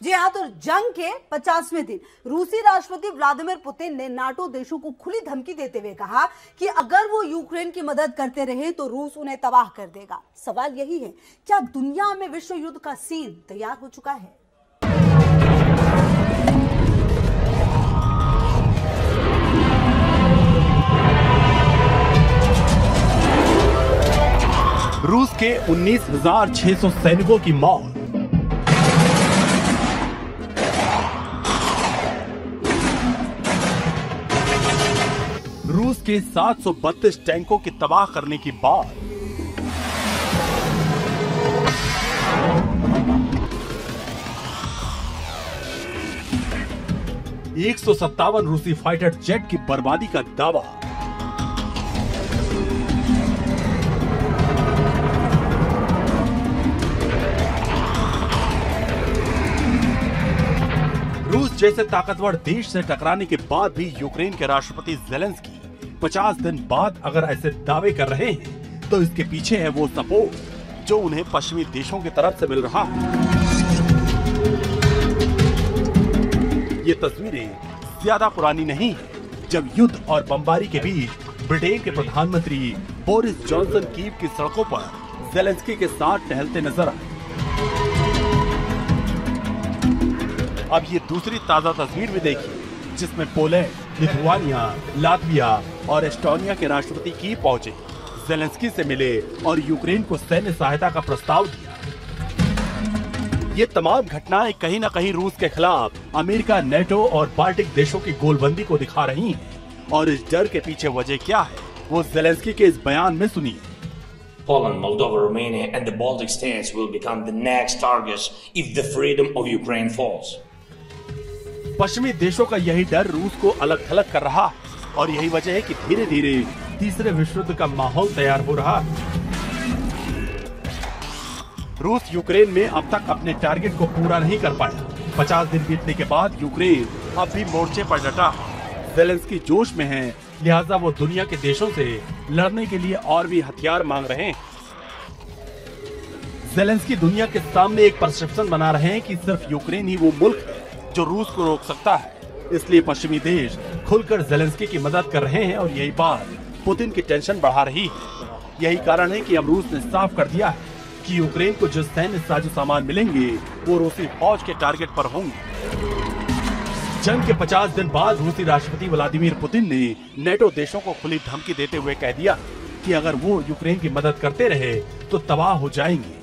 जी हाँ, तो जंग के 50वें दिन रूसी राष्ट्रपति व्लादिमीर पुतिन ने नाटो देशों को खुली धमकी देते हुए कहा कि अगर वो यूक्रेन की मदद करते रहे तो रूस उन्हें तबाह कर देगा। सवाल यही है, क्या दुनिया में विश्व युद्ध का सीन तैयार हो चुका है? रूस के 19,600 सैनिकों की मौत, रूस के 732 टैंकों की तबाह करने की बात, एक 157 रूसी फाइटर जेट की बर्बादी का दावा, रूस जैसे ताकतवर देश से टकराने के बाद भी यूक्रेन के राष्ट्रपति ज़ेलेंस्की 50 दिन बाद अगर ऐसे दावे कर रहे हैं तो इसके पीछे है वो सपोर्ट जो उन्हें पश्चिमी देशों की तरफ से मिल रहा है। ये तस्वीरें ज्यादा पुरानी नहीं है जब युद्ध और बमबारी के बीच ब्रिटेन के प्रधानमंत्री बोरिस जॉनसन कीव की सड़कों पर ज़ेलेंस्की के साथ टहलते नजर आए। अब ये दूसरी ताजा तस्वीर भी देखिए जिसमें पोलैंड, लिथुआनिया, लातविया और एस्टोनिया के राष्ट्रपति कीव पहुंचे, ज़ेलेंस्की से मिले और यूक्रेन को सैन्य सहायता का प्रस्ताव दिया। ये तमाम घटनाएं कहीं न कहीं रूस के खिलाफ अमेरिका, नेटो और बाल्टिक देशों की गोलबंदी को दिखा रही हैं। और इस डर के पीछे वजह क्या है वो ज़ेलेंस्की के इस बयान में सुनिए। Poland, Moldova, Romania and the Baltic states will become the next targets if the freedom of Ukraine falls. पश्चिमी देशों का यही डर रूस को अलग थलग कर रहा है और यही वजह है कि धीरे धीरे तीसरे विश्व युद्ध का माहौल तैयार हो रहा है। रूस यूक्रेन में अब तक अपने टारगेट को पूरा नहीं कर पाया। 50 दिन बीतने के बाद यूक्रेन अब भी मोर्चे पर डटा। ज़ेलेंस्की जोश में है, लिहाजा वो दुनिया के देशों से लड़ने के लिए और भी हथियार मांग रहे हैं। ज़ेलेंस्की दुनिया के सामने एक परसेप्शन बना रहे हैं कि सिर्फ यूक्रेन ही वो मुल्क है जो रूस को रोक सकता है। इसलिए पश्चिमी देश खुलकर ज़ेलेंस्की की मदद कर रहे हैं और यही बात पुतिन की टेंशन बढ़ा रही है। यही कारण है कि अब रूस ने साफ कर दिया है कि यूक्रेन को जो सैन्य साजो सामान मिलेंगे वो रूसी फौज के टारगेट पर होंगे। जंग के 50 दिन बाद रूसी राष्ट्रपति व्लादिमीर पुतिन ने नेटो देशों को खुली धमकी देते हुए कह दिया कि अगर वो यूक्रेन की मदद करते रहे तो तबाह हो जाएंगे।